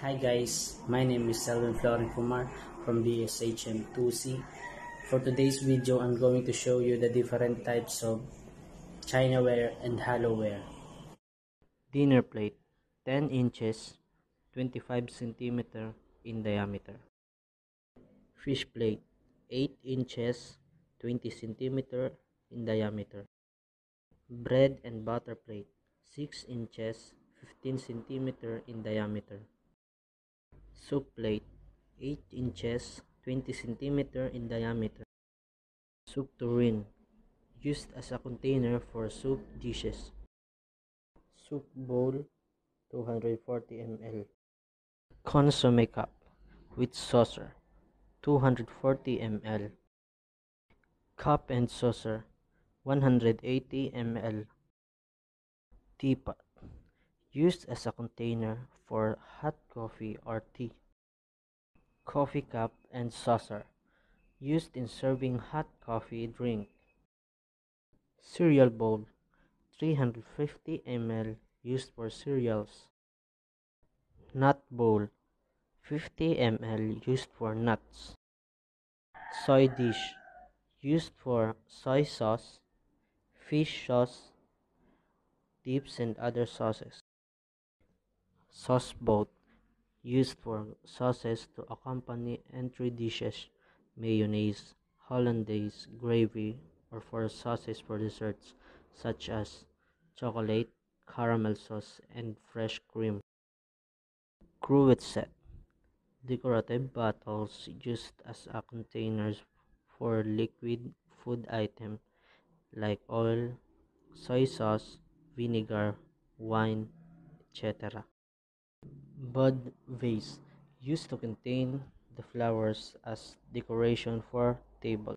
Hi guys, my name is Selwyn Florin Kumar from BSHM2C. For today's video, I'm going to show you the different types of Chinaware and Hollowware. Dinner plate 10 inches 25 cm in diameter. Fish plate 8 inches 20 cm in diameter. Bread and butter plate 6 inches 15 cm in diameter. Soup plate 8 inches 20 cm in diameter. Soup tureen used as a container for soup dishes. Soup bowl 240 ml. Consomme cup with saucer 240 ml. Cup and saucer 180 ml. Teapot used as a container for hot coffee or tea. Coffee cup and saucer used in serving hot coffee drink. Cereal bowl 350 ml used for cereals. Nut bowl 50 ml used for nuts. Soy dish used for soy sauce, fish sauce, dips and other sauces. Sauce boat used for sauces to accompany entry dishes, mayonnaise, hollandaise, gravy, or for sauces for desserts such as chocolate, caramel sauce, and fresh cream. Cruet set decorative bottles used as a containers for liquid food items like oil, soy sauce, vinegar, wine, etc. Bud vase used to contain the flowers as decoration for table.